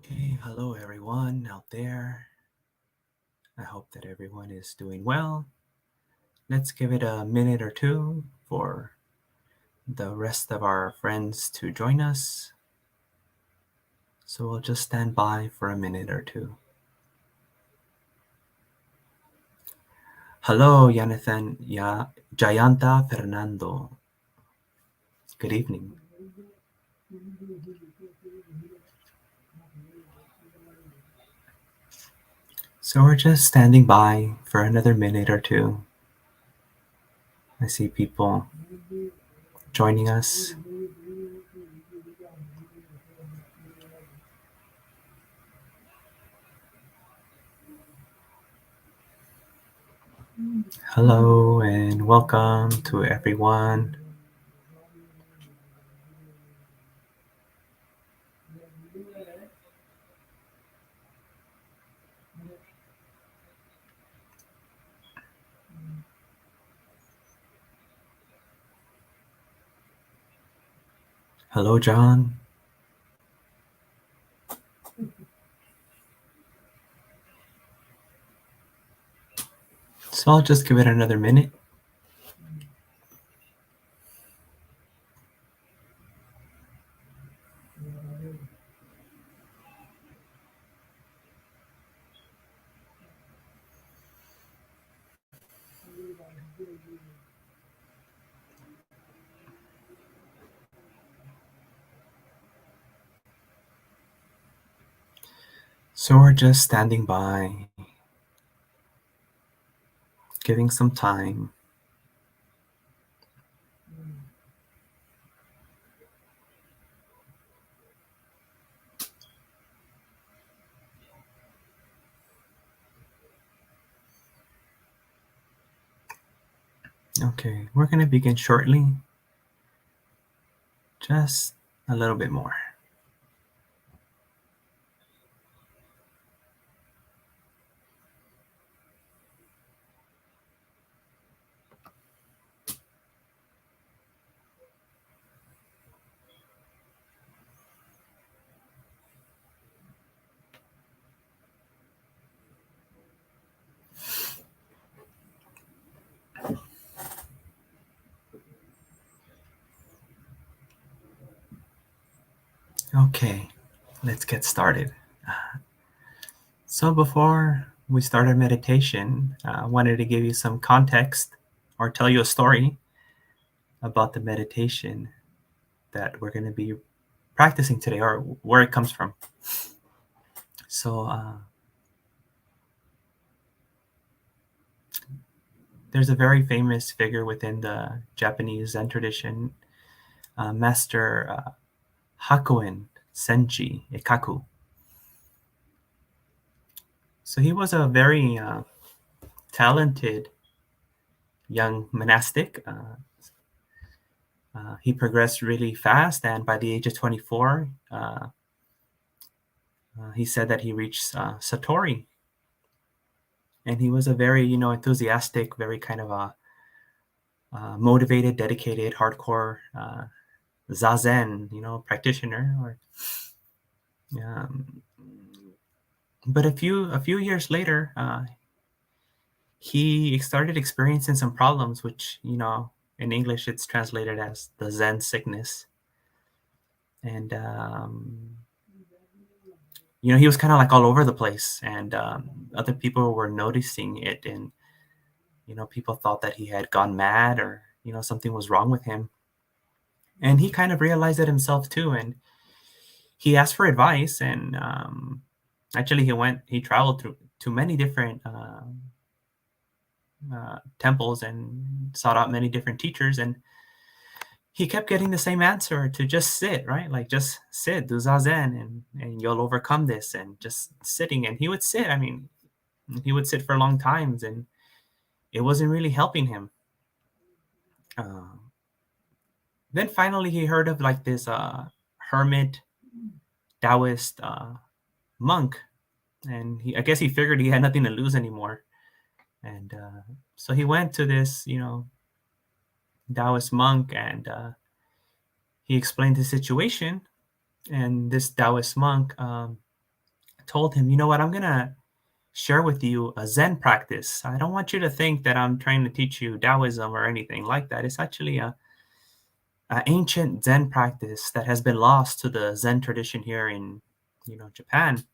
Okay, hello everyone out there. I hope that everyone is doing well. Let's give it a minute or two for the rest of our friends to join us. So we'll just stand by for a minute or two. Hello, Jonathan, Jayanta Fernando. Good evening. So we're just standing by for another minute or two. I see people joining us. Hello and welcome to everyone. Hello, John. So I'll just give it another minute. So we're just standing by, giving some time. Okay, we're going to begin shortly. Just a little bit more. Okay, let's get started. So before we start our meditation, I wanted to give you some context or tell you a story about the meditation that we're going to be practicing today, or where it comes from. So there's a very famous figure within the Japanese Zen tradition, Master Hakuin Senji Ikaku. So he was a very talented young monastic. He progressed really fast, and by the age of 24, he said that he reached Satori. And he was a very, enthusiastic, very kind of a motivated, dedicated, hardcore zazen, practitioner. Um, but a few years later, he started experiencing some problems, which in English it's translated as the Zen sickness, and he was kind of like all over the place, and other people were noticing it, and people thought that he had gone mad, or something was wrong with him, and he kind of realized it himself too, and he asked for advice, and actually he traveled through to many different temples and sought out many different teachers, and he kept getting the same answer, to just sit, right? Like, just sit, do zazen, and you'll overcome this, and just sitting. And he would sit. I mean, he would sit for long times, and it wasn't really helping him. Uh, then finally, he heard of like this hermit Taoist monk, and I guess he figured he had nothing to lose anymore, and so he went to this, Taoist monk, and he explained the situation, and this Taoist monk told him, you know what, I'm going to share with you a Zen practice. I don't want you to think that I'm trying to teach you Taoism or anything like that. It's actually a ancient Zen practice that has been lost to the Zen tradition here in, Japan.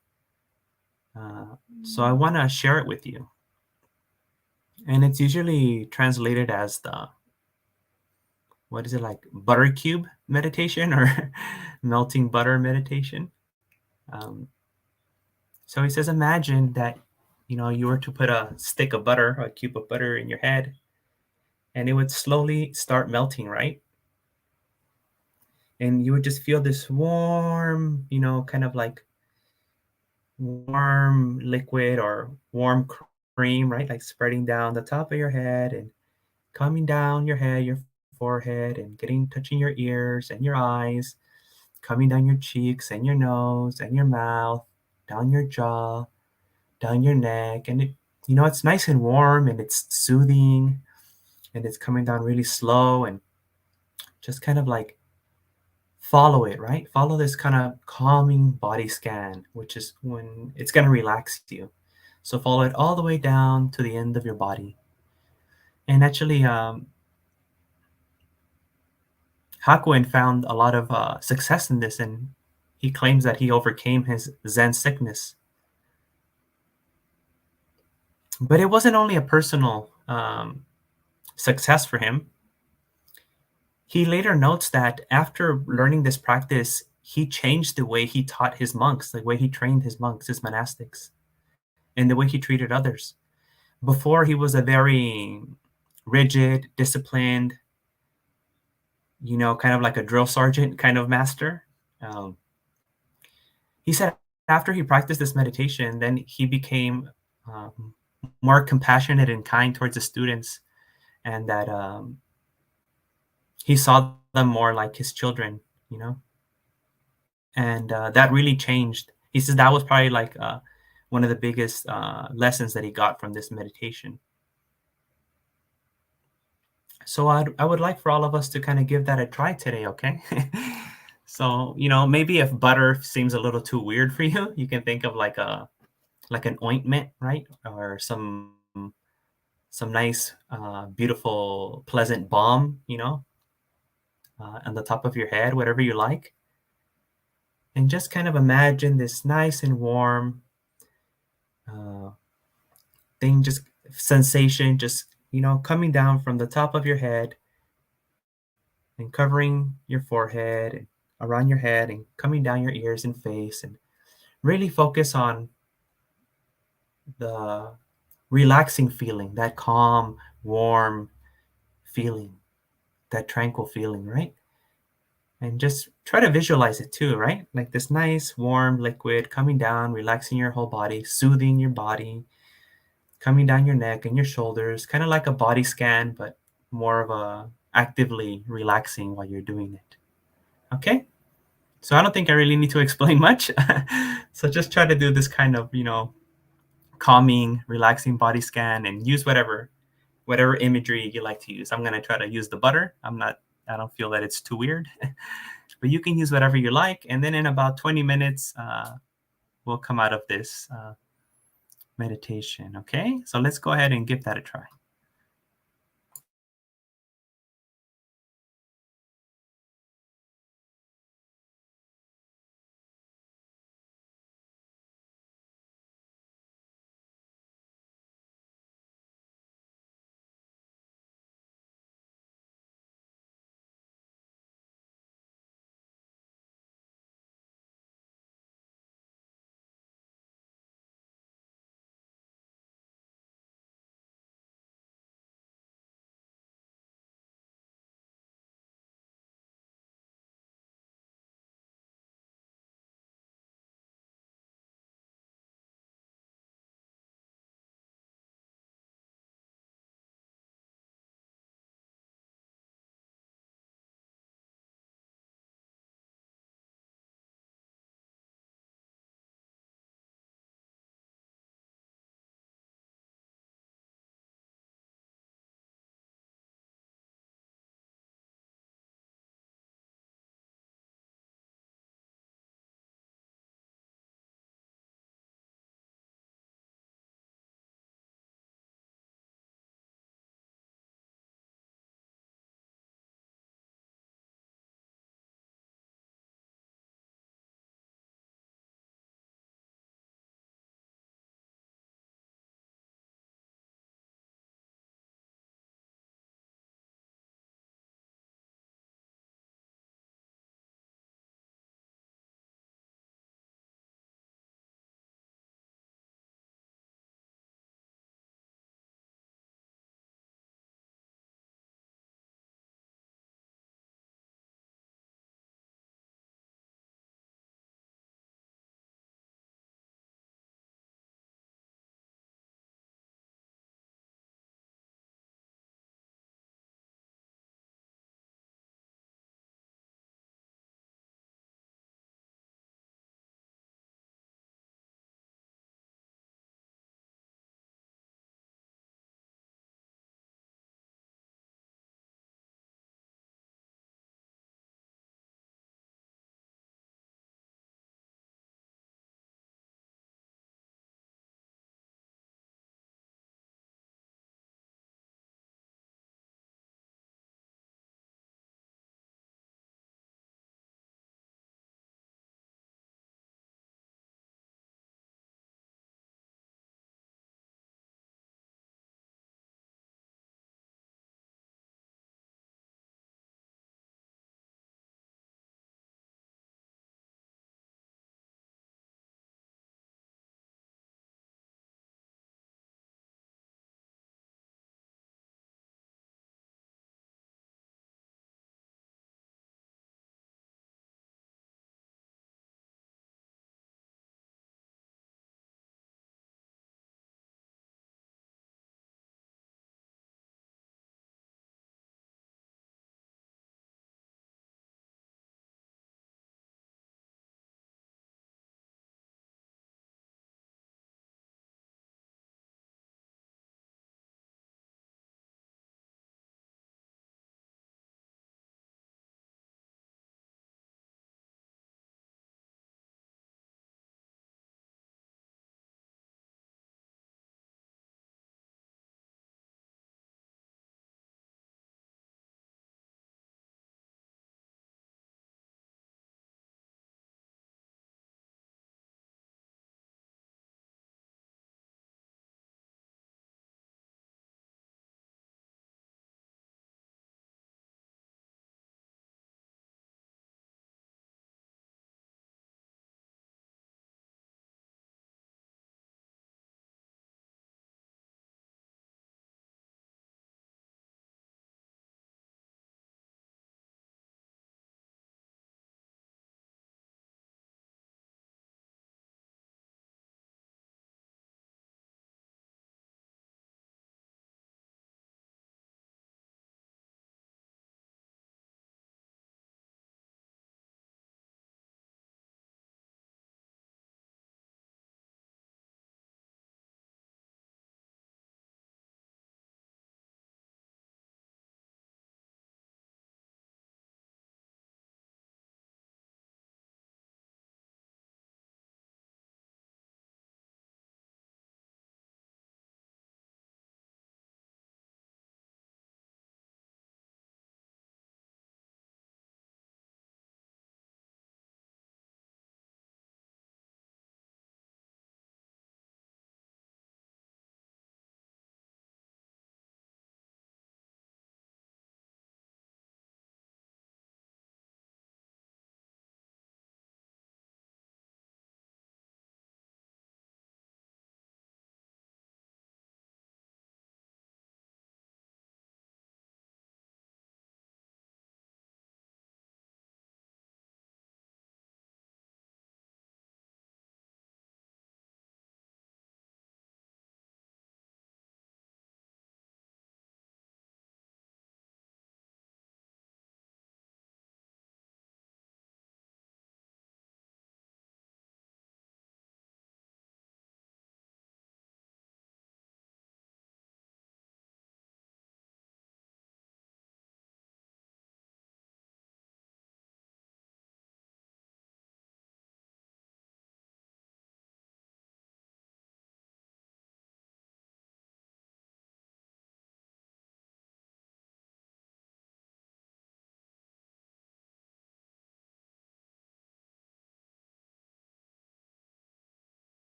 So I want to share it with you. And it's usually translated as the, what is it, like butter cube meditation or melting butter meditation. Um, so he says, imagine that, you were to put a stick of butter, a cube of butter in your head, and it would slowly start melting, right? And you would just feel this warm, kind of like warm liquid or warm cream, right? Like spreading down the top of your head and coming down your head, your forehead, and touching your ears and your eyes, coming down your cheeks and your nose and your mouth, down your jaw, down your neck. And it's nice and warm and it's soothing and it's coming down really slow and just kind of like follow it, right? Follow this kind of calming body scan, which is when it's going to relax you. So follow it all the way down to the end of your body. And actually, Hakuin found a lot of success in this, and he claims that he overcame his Zen sickness. But it wasn't only a personal success for him. He later notes that after learning this practice, he changed the way he taught his monks, the way he trained his monks, his monastics, and the way he treated others. Before, he was a very rigid, disciplined, kind of like a drill sergeant kind of master. Um, he said after he practiced this meditation, then he became um, more compassionate and kind towards the students, and that he saw them more like his children, you know, and that really changed. He says that was probably like one of the biggest lessons that he got from this meditation. So I would like for all of us to kind of give that a try today, okay? So, maybe if butter seems a little too weird for you, you can think of like an ointment, right? Or some nice, beautiful, pleasant balm, on the top of your head, whatever you like. And just kind of imagine this nice and warm uh, thing, just sensation, just, coming down from the top of your head and covering your forehead and around your head and coming down your ears and face, and really focus on the relaxing feeling, that calm, warm feeling, that tranquil feeling, right? And just try to visualize it too, right? Like this nice warm liquid coming down, relaxing your whole body, soothing your body, coming down your neck and your shoulders, kind of like a body scan, but more of a actively relaxing while you're doing it. Okay? So I don't think I really need to explain much. So just try to do this kind of, calming, relaxing body scan and use whatever imagery you like to use. I'm going to try to use the butter. I don't feel that it's too weird, but you can use whatever you like. And then in about 20 minutes, we'll come out of this meditation. Okay. So let's go ahead and give that a try.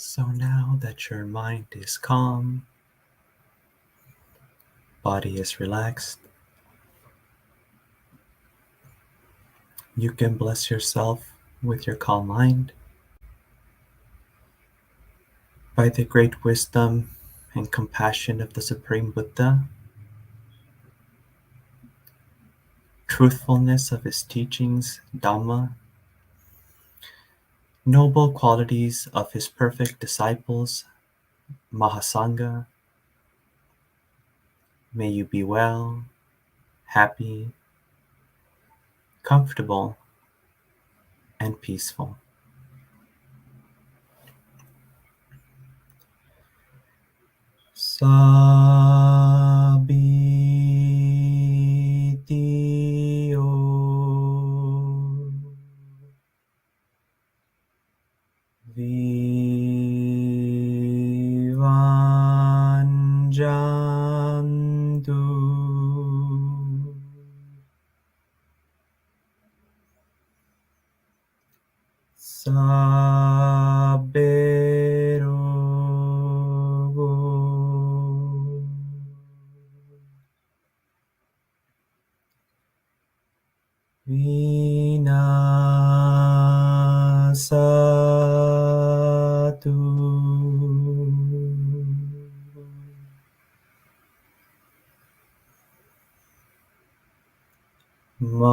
So now that your mind is calm, body is relaxed, you can bless yourself with your calm mind. By the great wisdom and compassion of the Supreme Buddha, truthfulness of his teachings, Dhamma, noble qualities of his perfect disciples, Mahasangha, may you be well, happy, comfortable, and peaceful. Sabitiyo Vivanjantu Sabberogo Vinasatu Mate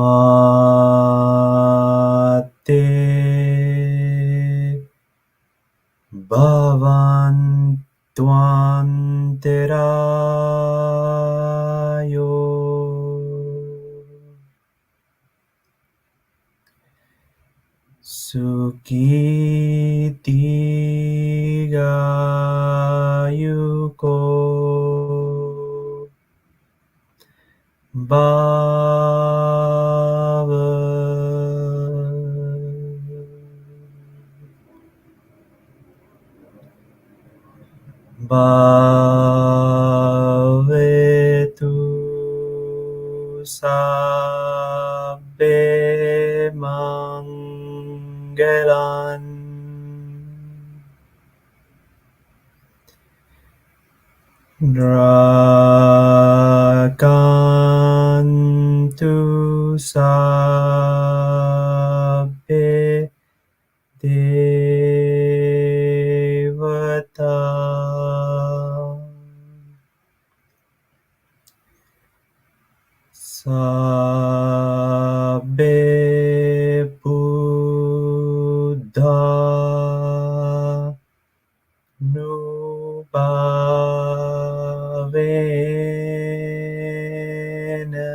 Bhavantwanterayo Sukitiga Yuko Bhava Bhavetu Sabbe Mangalan Rakantu Sabbe Devata Sabbe Buddha Nubhavena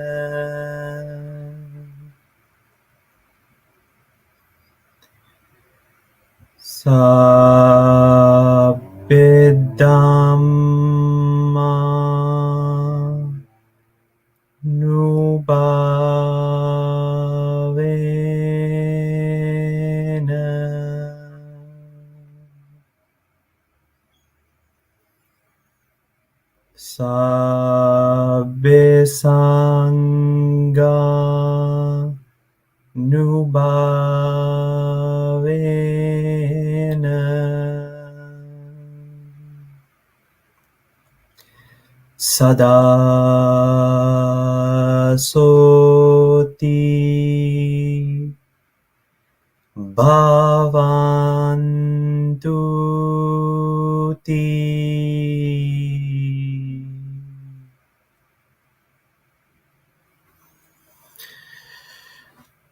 Sabbe Dhamma Nubhavena Sabbe Sangha Nubhavena Sada Soti Bhavantuti.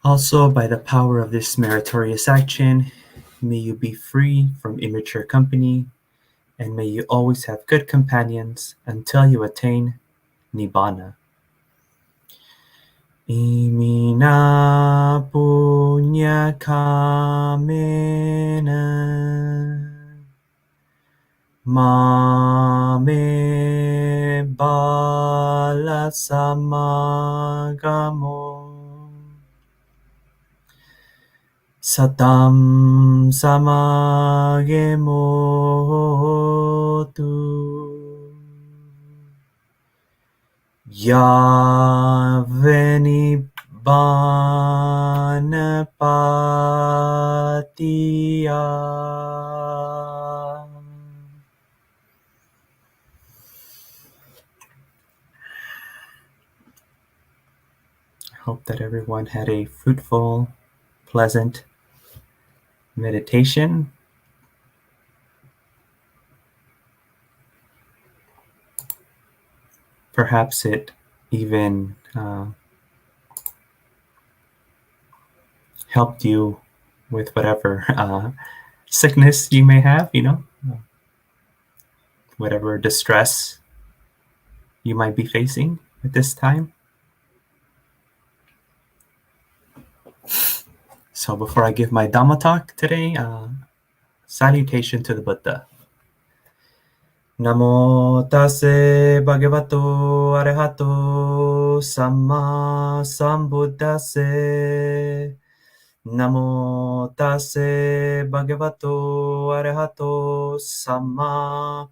Also, by the power of this meritorious action, may you be free from immature company, and may you always have good companions until you attain Nibbana. Imina punya kamena mame bala samagamo satam samagemotu Yaveni Banapatiya Hope that everyone had a fruitful, pleasant meditation. Perhaps it even helped you with whatever sickness you may have, whatever distress you might be facing at this time. So before I give my Dhamma talk today, salutation to the Buddha. Namo tase bhagavato arahato samma sambuddhase. Namo tase bhagavato arahato samma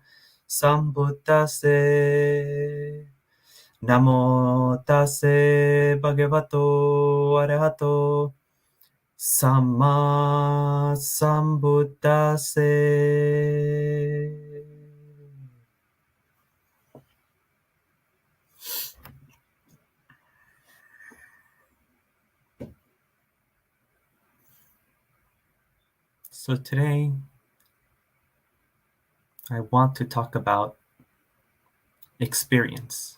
sambuddhase. Namo tase bhagavato arahato samma sambuddhase. So today, I want to talk about experience.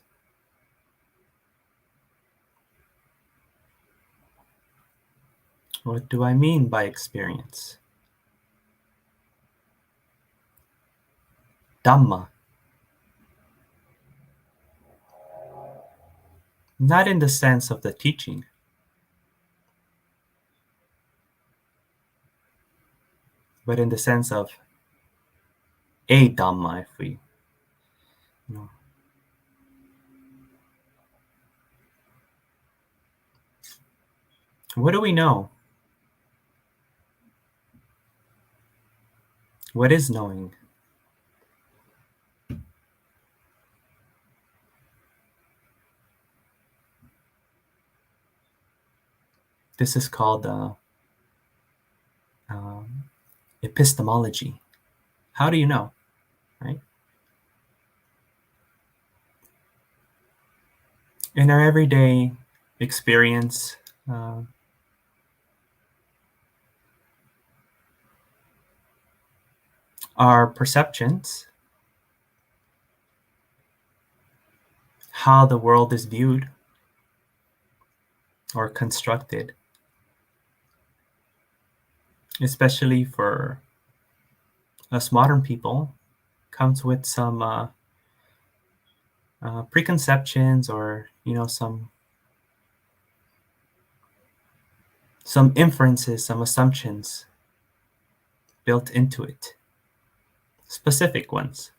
What do I mean by experience? Dhamma. Not in the sense of the teaching, but in the sense of a Dhamma, if we, What do we know? What is knowing? This is called epistemology. How do you know, right? In our everyday experience, our perceptions, how the world is viewed or constructed, especially for us modern people, comes with some preconceptions or some inferences, some assumptions built into it, specific ones.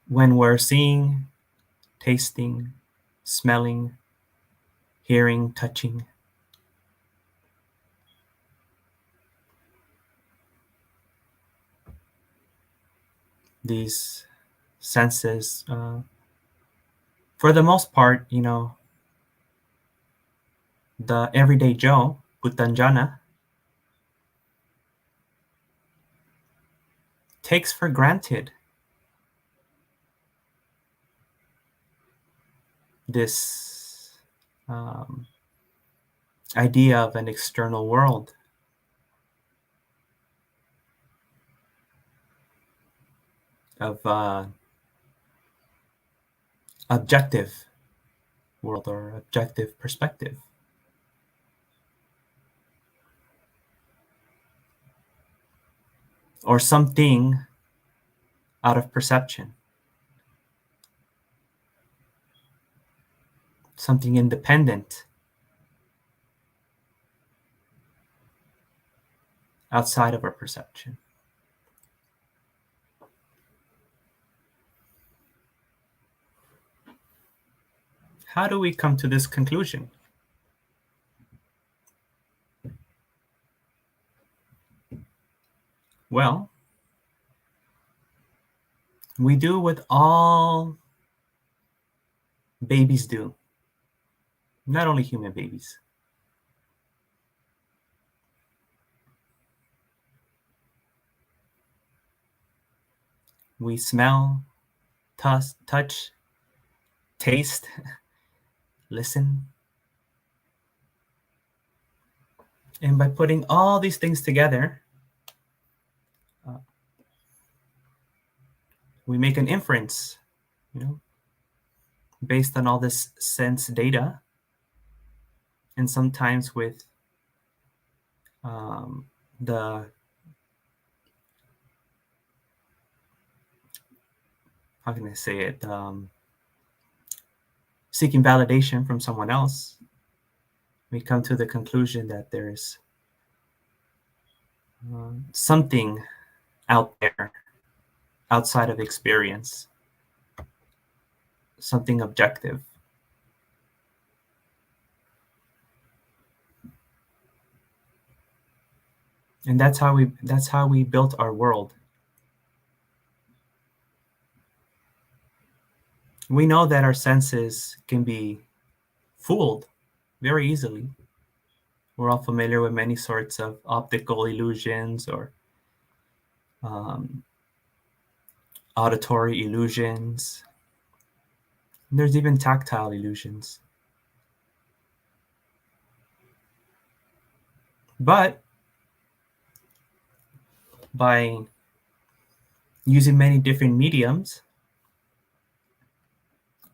When we're seeing, tasting, smelling, hearing, touching, these senses, for the most part, the everyday Joe, Putanjana, takes for granted this idea of an external world, of objective world or objective perspective. Or something out of perception. Something independent outside of our perception. How do we come to this conclusion? Well, we do what all babies do, not only human babies. We smell, touch, taste, listen. And by putting all these things together, we make an inference, based on all this sense data, and sometimes with the, how can I say it, seeking validation from someone else, we come to the conclusion that there's something out there, outside of experience, something objective. And that's how we built our world. We know that our senses can be fooled very easily. We're all familiar with many sorts of optical illusions or auditory illusions. And there's even tactile illusions. But by using many different mediums,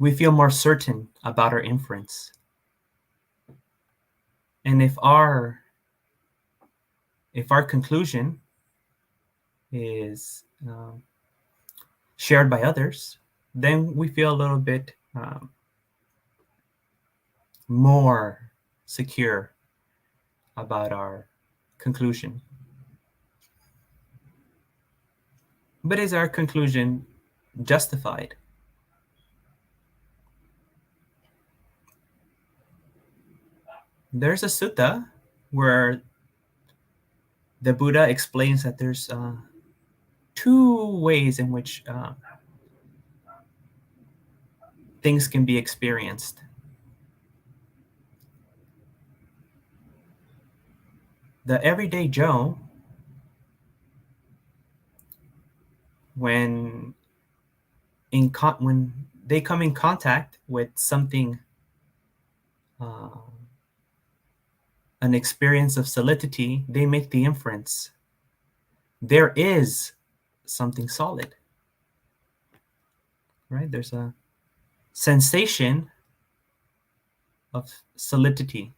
we feel more certain about our inference. And if our conclusion is shared by others, then we feel a little bit more secure about our conclusion. But is our conclusion justified? There's a sutta where the Buddha explains that there's two ways in which things can be experienced. The everyday Joe, when they come in contact with something, an experience of solidity, they make the inference, there is something solid, right? There's a sensation of solidity.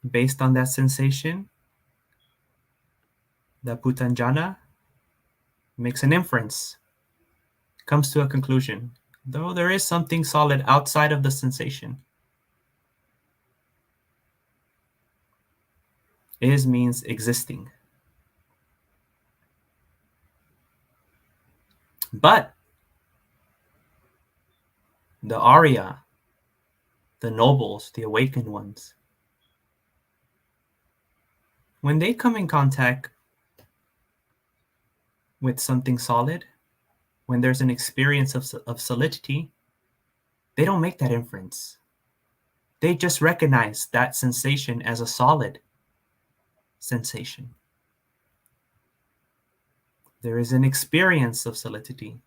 Based on that sensation, the Putanjana makes an inference, comes to a conclusion. Though there is something solid outside of the sensation. Is means existing. But the Arya, the nobles, the awakened ones, when they come in contact with something solid, when there's an experience of solidity, they don't make that inference. They just recognize that sensation as a solid sensation. There is an experience of solidity,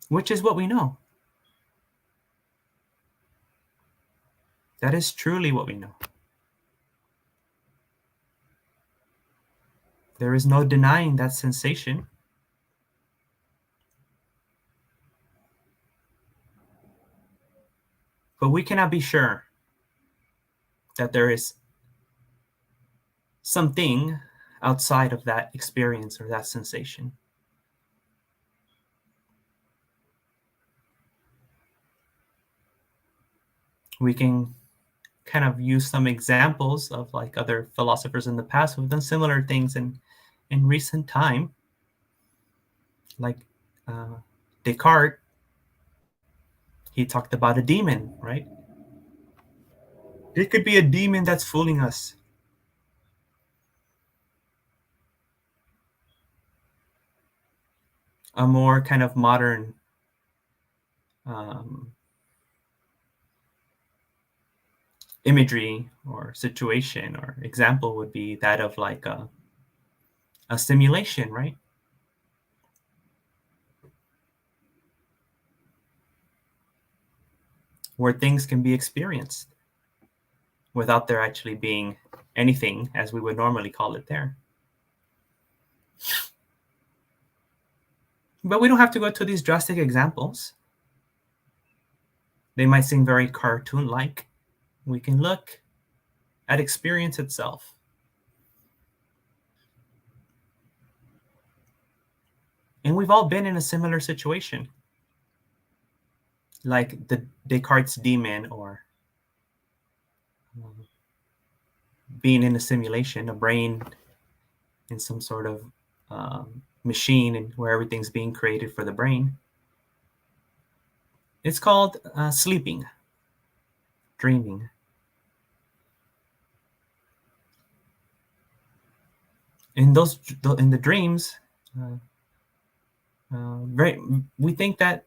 which is what we know. That is truly what we know. There is no denying that sensation. But we cannot be sure that there is something outside of that experience or that sensation. We can kind of use some examples of like other philosophers in the past who have done similar things in recent time. Like Descartes, he talked about a demon, right? It could be a demon that's fooling us. A more kind of modern imagery or situation or example would be that of like a simulation, right? where things can be experienced without there actually being anything as we would normally call it there. But we don't have to go to these drastic examples. They might seem very cartoon-like. We can look at experience itself. And we've all been in a similar situation, like the Descartes' demon, or being in a simulation, a brain in some sort of machine, and where everything's being created for the brain. It's called sleeping, dreaming. In the dreams, we think that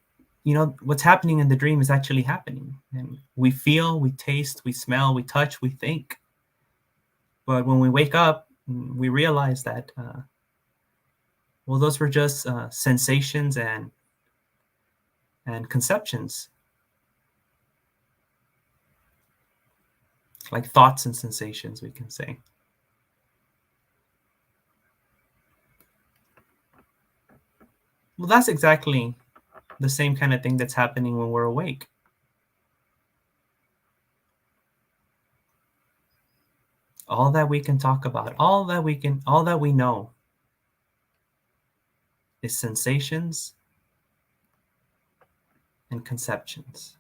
what's happening in the dream is actually happening, and we feel, we taste, we smell, we touch, we think. But when we wake up, we realize that those were just sensations and conceptions, like thoughts and sensations, we can say. Well, that's exactly the same kind of thing that's happening when we're awake. All that we can talk about, all that we know is sensations and conceptions.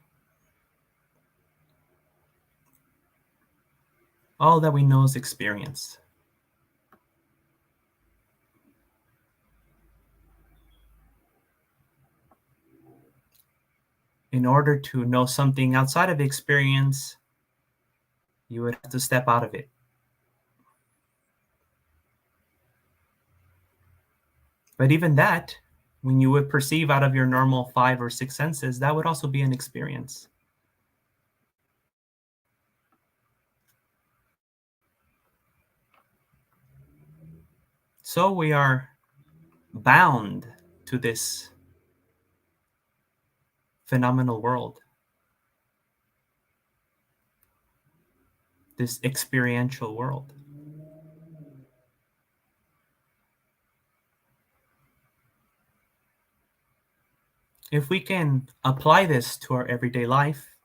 All that we know is experience. In order to know something outside of experience, you would have to step out of it. But even that, when you would perceive out of your normal 5 or 6 senses, that would also be an experience. So we are bound to this phenomenal world, this experiential world. If we can apply this to our everyday life,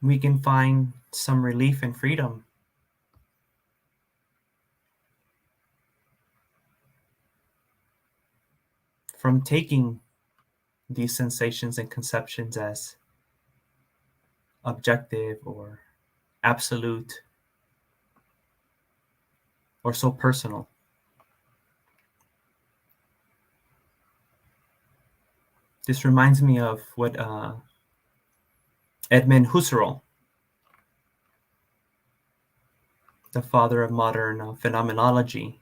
we can find some relief and freedom from taking these sensations and conceptions as objective or absolute or so personal. This reminds me of what Edmund Husserl, the father of modern phenomenology,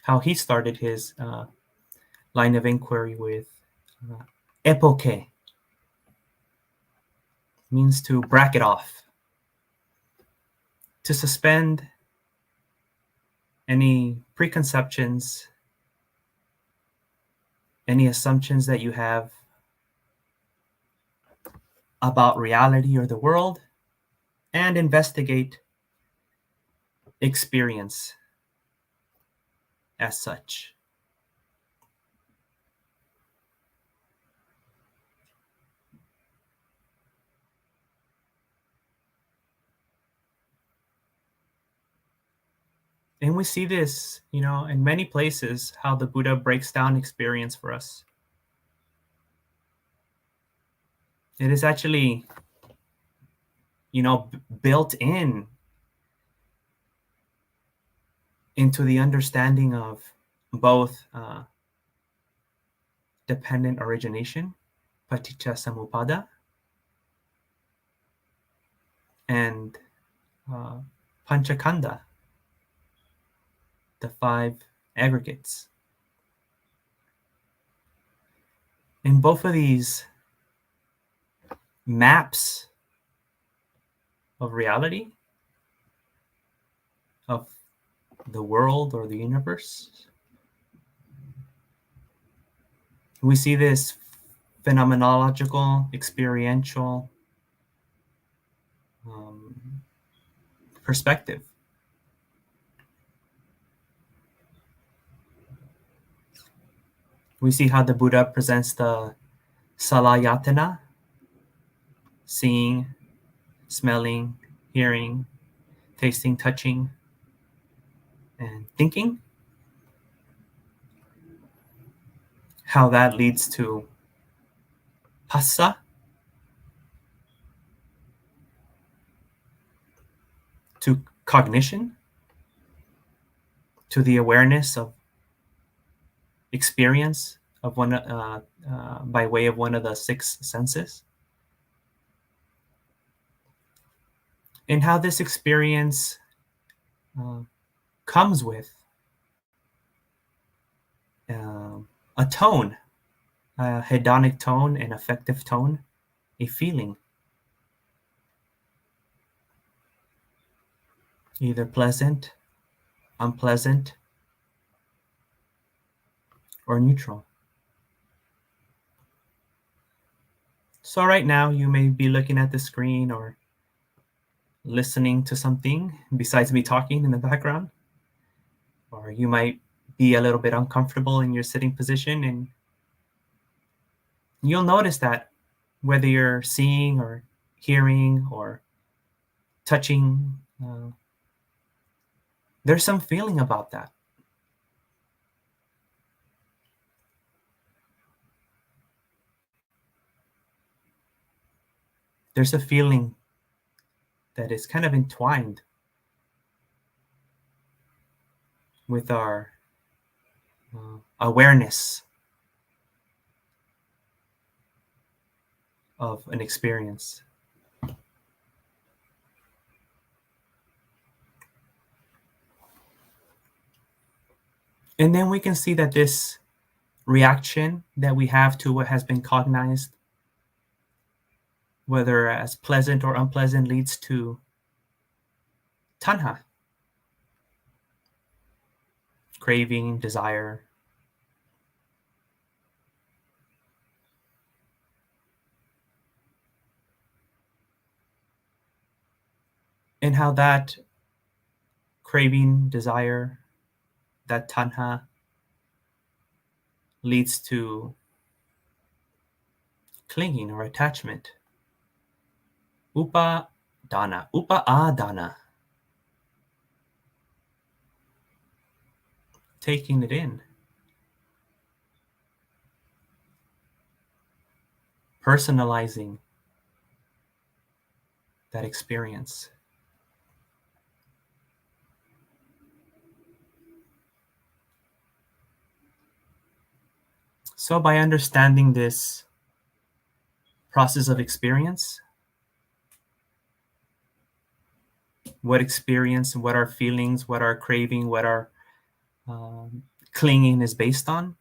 how he started his line of inquiry with epoche, means to bracket off, to suspend any preconceptions, any assumptions that you have about reality or the world, and investigate experience as such. And we see this, in many places, how the Buddha breaks down experience for us. It is actually, built into the understanding of both dependent origination, paticca samuppada, and panchakanda, the 5 aggregates. In both of these maps of reality, of the world or the universe, we see this phenomenological, experiential um, perspective. We see how the Buddha presents the salayatana, seeing, smelling, hearing, tasting, touching, and thinking. How that leads to phassa, to cognition, to the awareness of experience of one by way of one of the six senses, and how this experience uh, comes with uh, a tone, a hedonic tone, an affective tone, a feeling, either pleasant, unpleasant, or neutral. So right now you may be looking at the screen or listening to something besides me talking in the background, or you might be a little bit uncomfortable in your sitting position, and you'll notice that whether you're seeing or hearing or touching, there's some feeling about that. There's a feeling that is kind of entwined with our awareness of an experience. And then we can see that this reaction that we have to what has been cognized, whether as pleasant or unpleasant, leads to tanha, craving, desire. And how that craving, desire, that tanha leads to clinging or attachment. Upa adana, taking it in, personalizing that experience. So by understanding this process of experience, what experience, what our feelings, what our craving, what our clinging is based on,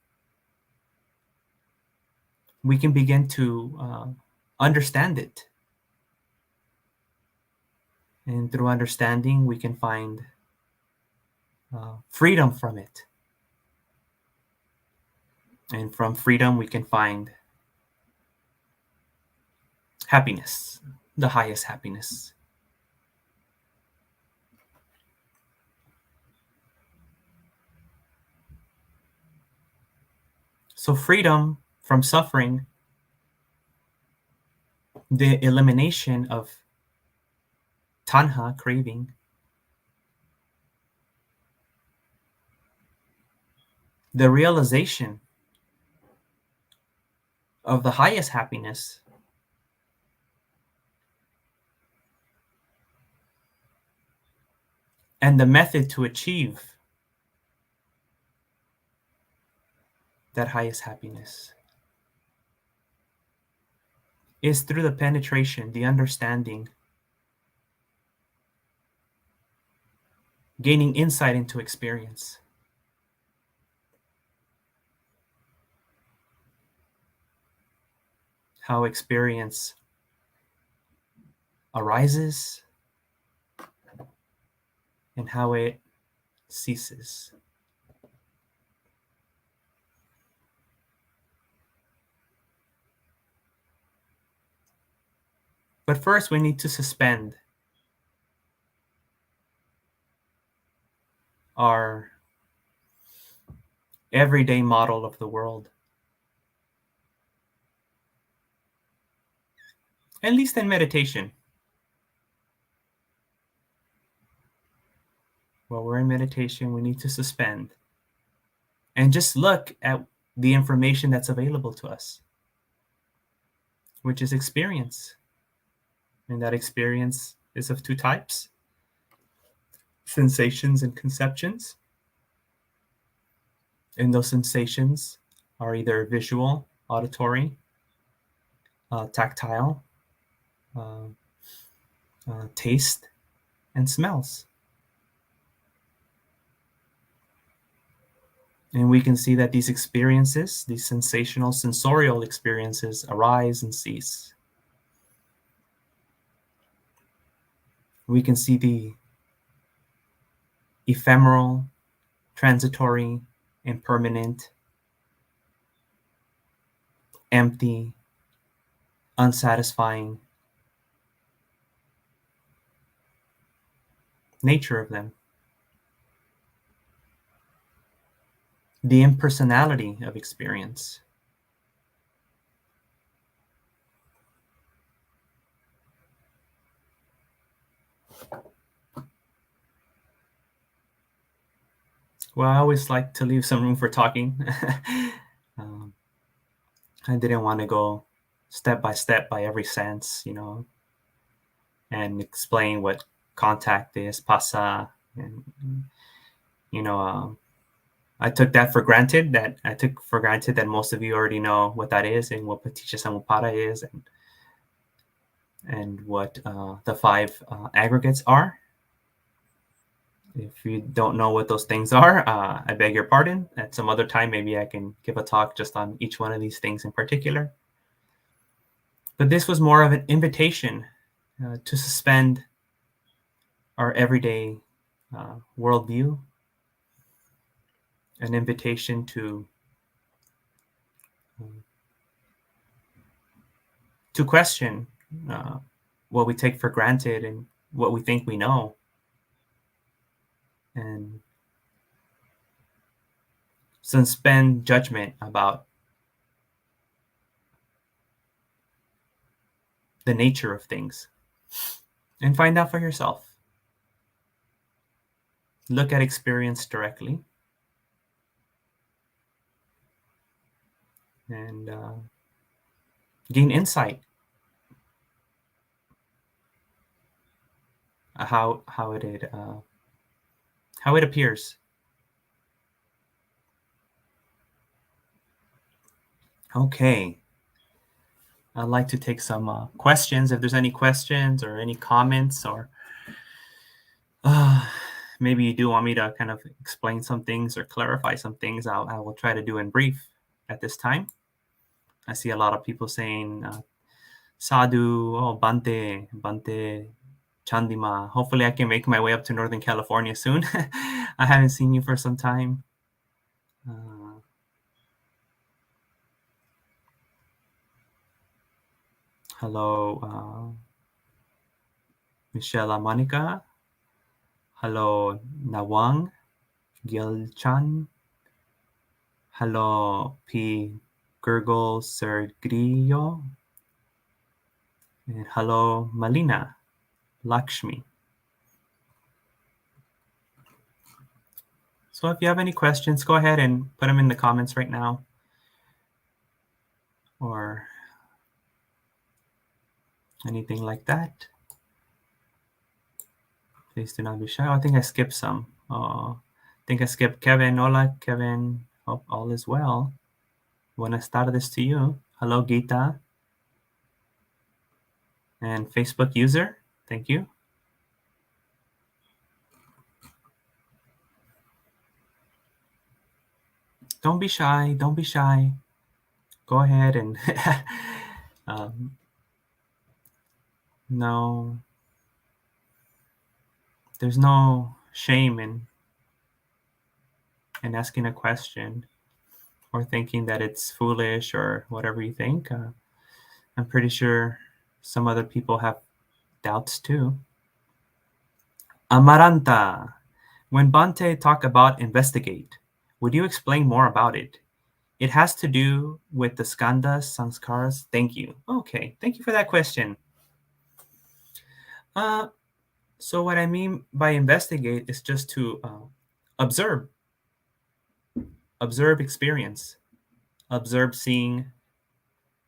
we can begin to understand it. And through understanding, we can find freedom from it. And from freedom, we can find happiness, the highest happiness. So freedom from suffering, the elimination of tanha, craving, the realization of the highest happiness, and the method to achieve that highest happiness is through the penetration, the understanding, gaining insight into experience. How experience arises and how it ceases. But first, we need to suspend our everyday model of the world, at least in meditation. While we're in meditation, we need to suspend and just look at the information that's available to us, which is experience. And that experience is of two types: sensations and conceptions. And those sensations are either visual, auditory, tactile, uh, taste, and smells. And we can see that these experiences, these sensational, sensorial experiences, arise and cease. We can see the ephemeral, transitory, impermanent, empty, unsatisfying nature of them. The impersonality of experience. Well, I always like to leave some room for talking. um, I didn't want to go step by step by every sense, and explain what contact is, pasa, and I took for granted that most of you already know what that is and what paticca samuppada is, and what the five aggregates are. If you don't know what those things are, I beg your pardon. At some other time, maybe I can give a talk just on each one of these things in particular. But this was more of an invitation to suspend our everyday worldview, an invitation to question what we take for granted and what we think we know, and suspend judgment about the nature of things, and find out for yourself. Look at experience directly, and gain insight how it appears. Okay, I'd like to take some questions. If there's any questions or any comments, or maybe you do want me to kind of explain some things or clarify some things, I will try to do in brief at this time. I see a lot of people saying sadhu, Bhante, Chandima. Hopefully I can make my way up to Northern California soon. I haven't seen you for some time. Hello, Michelle Monica. Hello, Nawang Gilchan. Hello, P. Gurgle Sir Grillo. And hello, Malina Lakshmi. So if you have any questions, go ahead and put them in the comments right now. Or anything like that. Please do not be shy. Oh, I think I skipped some. I think I skipped Kevin. Hola, Kevin. Hope all is well. Buenas tardes to you. Hello, Gita. And Facebook user, thank you. Don't be shy. Don't be shy. Go ahead and no, there's no shame in asking a question or thinking that it's foolish or whatever you think. I'm pretty sure Some other people have doubts too. Amaranta. When Bhante talked about investigate, would you explain more about it? It has to do with the skandhas, sanskaras. Thank you. Okay, thank you for that question. Uh, so what I mean by investigate is just to observe, observe experience, observe seeing,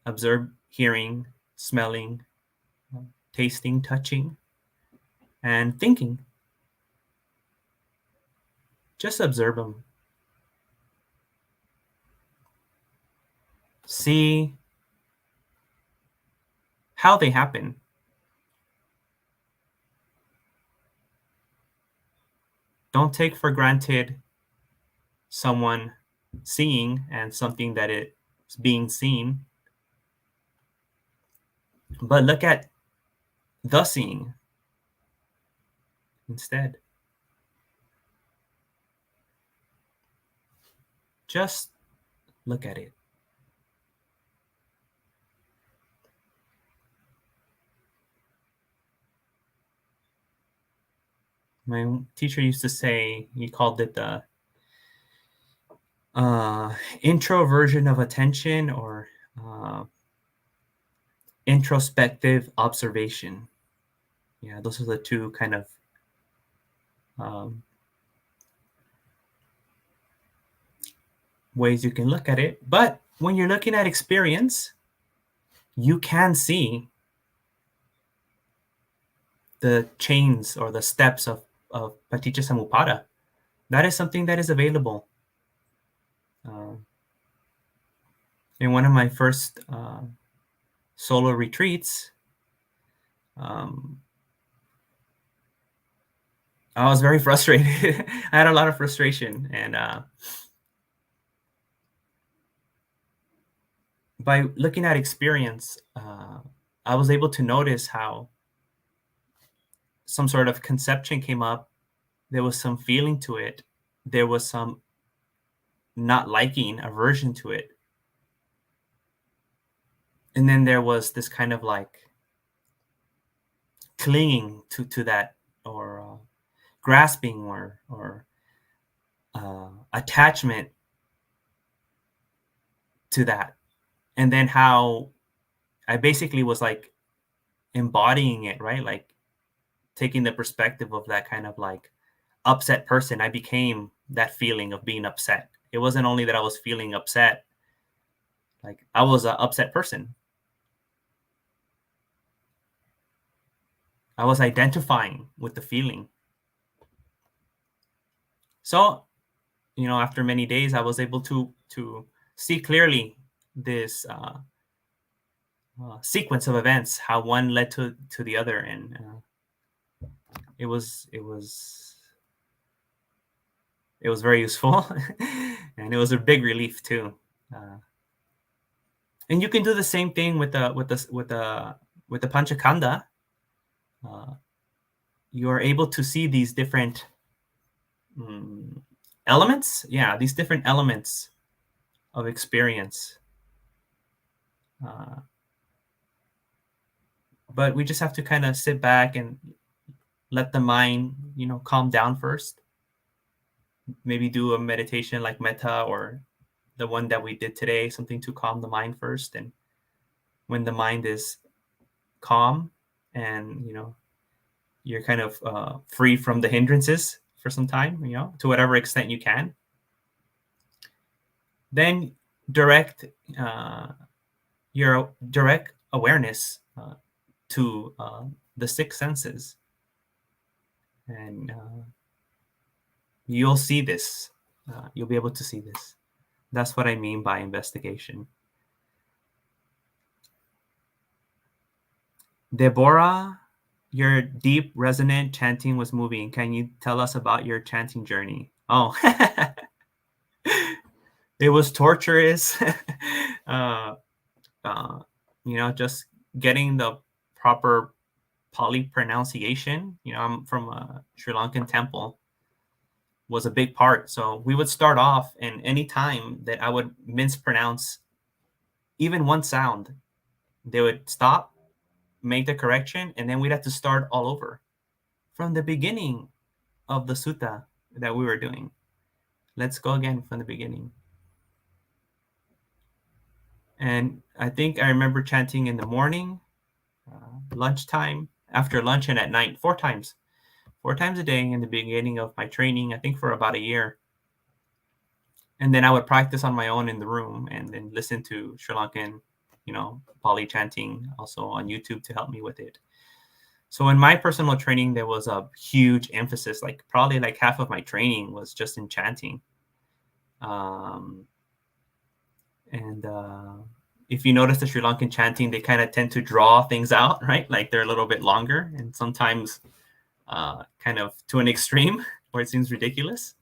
observe hearing, smelling, tasting, touching, and thinking. Just observe them. See how they happen. Don't take for granted someone seeing and something that is being seen, but look at the seeing instead. Just look at it. My teacher used to say, he called it the introversion of attention, or introspective observation. Yeah, those are the two kind of um, ways you can look at it. But when you're looking at experience, you can see the chains or the steps of Paticca Samuppada. That is something that is available. Uh, in one of my first solo retreats, I was very frustrated. I had a lot of frustration, and by looking at experience, I was able to notice how some sort of conception came up. There was some feeling to it. There was some not liking, aversion to it. And then there was this kind of like clinging to that, or grasping, or attachment to that. And then how I basically was like embodying it, right? Like taking the perspective of that kind of like upset person. I became that feeling of being upset. It wasn't only that I was feeling upset, like I was an upset person. I was identifying with the feeling. So, after many days, I was able to see clearly this sequence of events, how one led to the other, and it was very useful, and it was a big relief too. And you can do the same thing with the Panchakanda. You are able to see these different elements. Yeah, these different elements of experience. But we just have to kind of sit back and let the mind, calm down first. Maybe do a meditation like metta, or the one that we did today, something to calm the mind first. And when the mind is calm, and you're kind of free from the hindrances for some time, to whatever extent you can, then direct your direct awareness to the six senses, and you'll see this. You'll be able to see this. That's what I mean by investigation. Deborah, your deep, resonant chanting was moving. Can you tell us about your chanting journey? Oh, it was torturous. Just getting the proper Pali pronunciation. I'm from a Sri Lankan temple, was a big part. So we would start off, and any time that I would mispronounce even one sound, they would stop, make the correction, and then we'd have to start all over from the beginning of the sutta that we were doing. Let's go again from the beginning. And I think I remember chanting in the morning, lunchtime, after lunch, and at night, 4 times a day in the beginning of my training, I think for about a year. And then I would practice on my own in the room and then listen to Sri Lankan, Pali chanting also on YouTube to help me with it. So in my personal training, there was a huge emphasis, like probably like half of my training was just in chanting. And if you notice the Sri Lankan chanting, they kind of tend to draw things out, right? Like they're a little bit longer and sometimes kind of to an extreme where it seems ridiculous.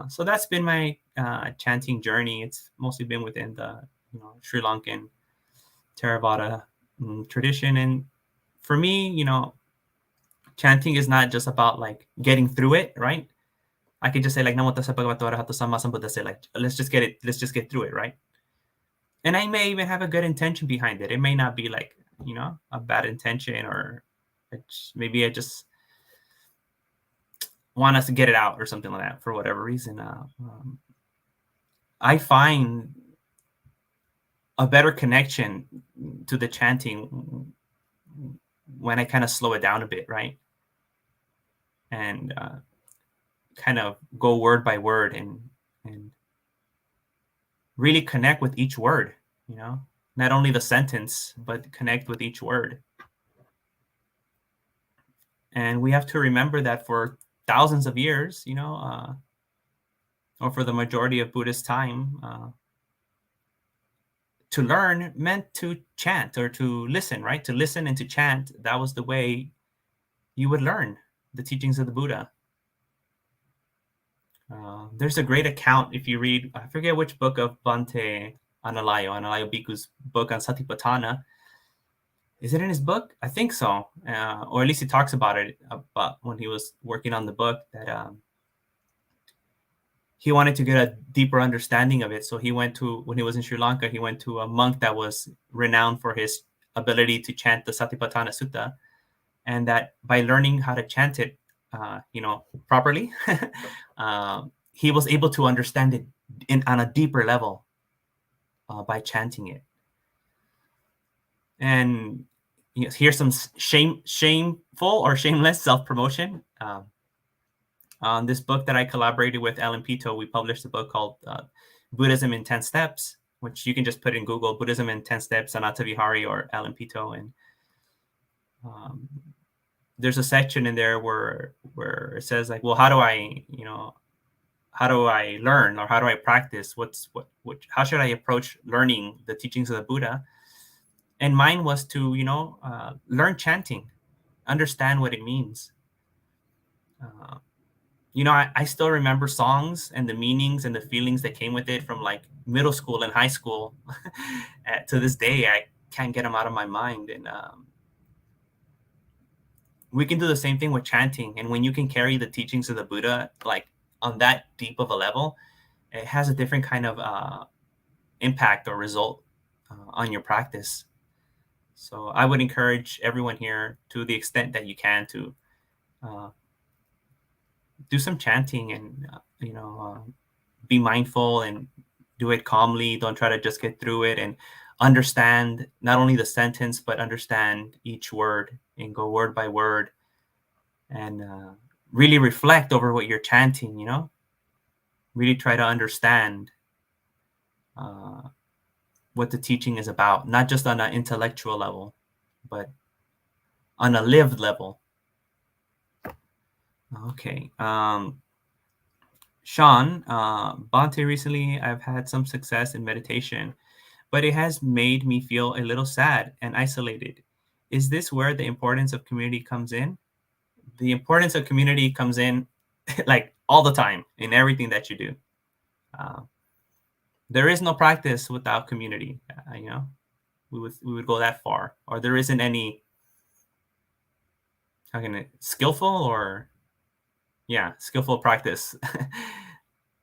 So that's been my chanting journey. It's mostly been within the Sri Lankan Theravada tradition. And for me, chanting is not just about like getting through it, right? I could just say like Namo tassa bhagavato arahato samma sambuddhassa, like let's just get through it, right? And I may even have a good intention behind it. It may not be like, a bad intention, or maybe I just want us to get it out or something like that for whatever reason. I find a better connection to the chanting when I kind of slow it down a bit, right? And kind of go word by word and really connect with each word, not only the sentence, but connect with each word. And we have to remember that for thousands of years, or for the majority of Buddhist time, to learn meant to chant or to listen, right? To listen and to chant. That was the way you would learn the teachings of the Buddha. There's a great account if you read, I forget which book of Bhante Analayo Bhikkhu's book on Satipatthana. Is it in his book? I think so. Or at least he talks about it about when he was working on the book, that he wanted to get a deeper understanding of it. So when he was in Sri Lanka, he went to a monk that was renowned for his ability to chant the Satipatthana Sutta. And that by learning how to chant it, properly, he was able to understand it on a deeper level by chanting it. And here's some shameful or shameless self-promotion. On this book that I collaborated with Alan Pito, we published a book called Buddhism in 10 Steps, which you can just put in Google, Buddhism in 10 Steps, Sanathavihari or Alan Pito. And there's a section in there where it says like, well, how do I learn, or how do I practice? How should I approach learning the teachings of the Buddha? And mine was to, learn chanting, understand what it means. I still remember songs and the meanings and the feelings that came with it from like middle school and high school. To this day, I can't get them out of my mind. And we can do the same thing with chanting. And when you can carry the teachings of the Buddha, like on that deep of a level, it has a different kind of impact or result on your practice. So I would encourage everyone here, to the extent that you can, to do some chanting and, be mindful and do it calmly. Don't try to just get through it, and understand not only the sentence, but understand each word and go word by word, and really reflect over what you're chanting, really try to understand what the teaching is about, not just on an intellectual level, but on a lived level. Okay. Sean, Bhante, recently I've had some success in meditation, but it has made me feel a little sad and isolated. Is this where the importance of community comes in? The importance of community comes in like all the time in everything that you do. There is no practice without community. We would go that far. Or there isn't any, skillful practice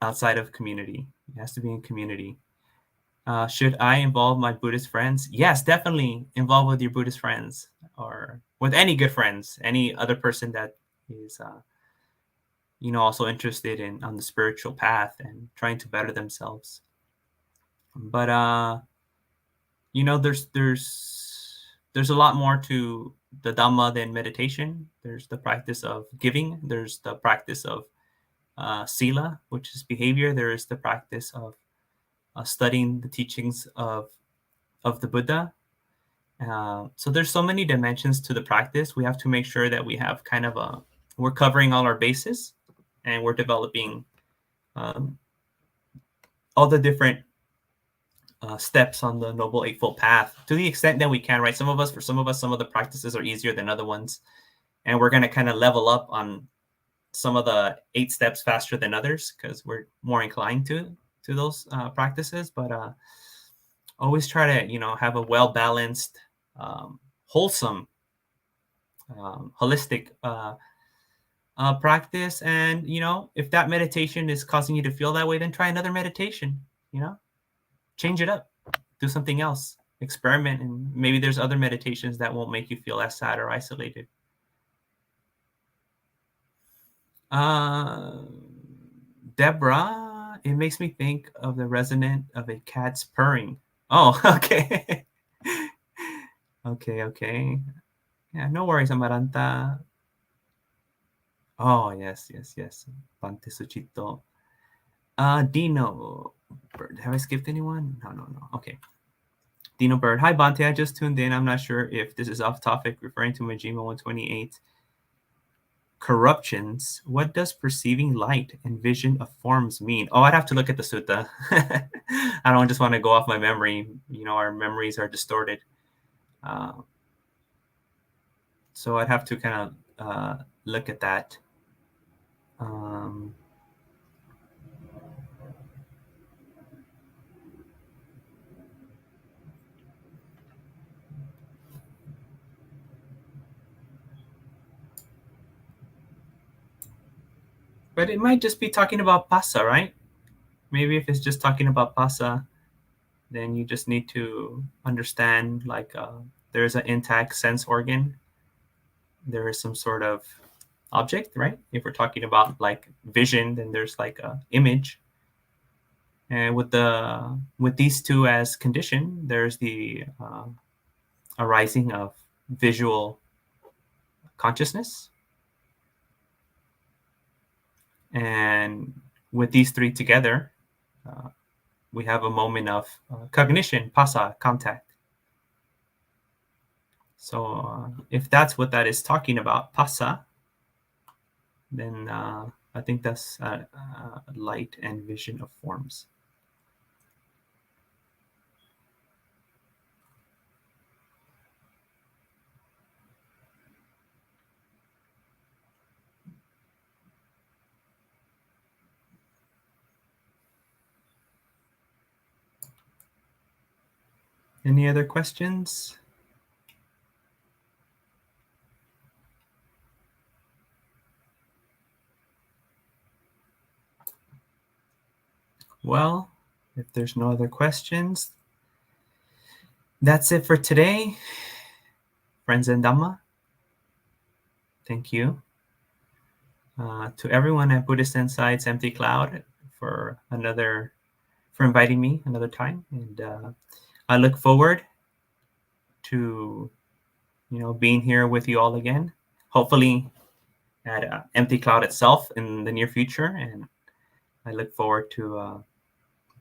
outside of community. It has to be in community. Should I involve my Buddhist friends? Yes, definitely involve with your Buddhist friends or with any good friends, any other person that is, also interested in on the spiritual path and trying to better themselves. But there's a lot more to the Dhamma than meditation. There's the practice of giving. There's the practice of sila, which is behavior. There is the practice of studying the teachings of the Buddha. So there's so many dimensions to the practice. We have to make sure that we have kind of we're covering all our bases, and we're developing all the different steps on the Noble Eightfold Path to the extent that we can, right? For some of us, some of the practices are easier than other ones, and we're going to kind of level up on some of the 8 steps faster than others because we're more inclined to those practices. But always try to have a well balanced, wholesome, holistic practice. And if that meditation is causing you to feel that way, then try another meditation. Change it up, do something else, experiment, and maybe there's other meditations that won't make you feel as sad or isolated. Deborah, it makes me think of the resonance of a cat's purring. Oh, okay. Okay. Yeah, no worries, Amaranta. Oh, yes. Bhante Suchito. Dino Bird. Have I skipped anyone? No. Okay. Dino Bird. Hi, Bhante. I just tuned in. I'm not sure if this is off topic, referring to Majima 128. Corruptions. What does perceiving light and vision of forms mean? Oh, I'd have to look at the sutta. I don't just want to go off my memory. Our memories are distorted. So I'd have to kind of look at that. But it might just be talking about pasa, right? Maybe if it's just talking about pasa, then you just need to understand like there's an intact sense organ. There is some sort of object, right? If we're talking about like vision, then there's like a image. And with these two as condition, there's the arising of visual consciousness. And with these three together, we have a moment of cognition, pasa, contact. So if that's what that is talking about, pasa, then I think that's light and vision of forms. Any other questions? Well, if there's no other questions, that's it for today. Friends in Dhamma, thank you. To everyone at Buddhist Insights Empty Cloud for inviting me another time. And I look forward to being here with you all again, hopefully at Empty Cloud itself in the near future. And I look forward to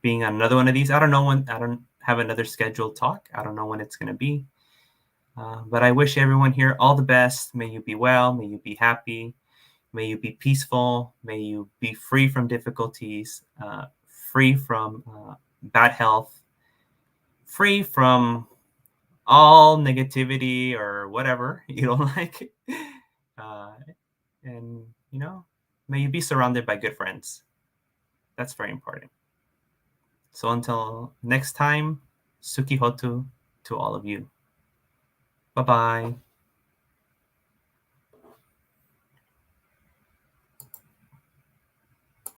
being on another one of these. I don't know when. I don't have another scheduled talk. I don't know when it's going to be. But I wish everyone here all the best. May you be well. May you be happy. May you be peaceful. May you be free from difficulties, free from bad health, free from all negativity or whatever you don't like. And, may you be surrounded by good friends. That's very important. So until next time, Suki Hotu to all of you. Bye-bye.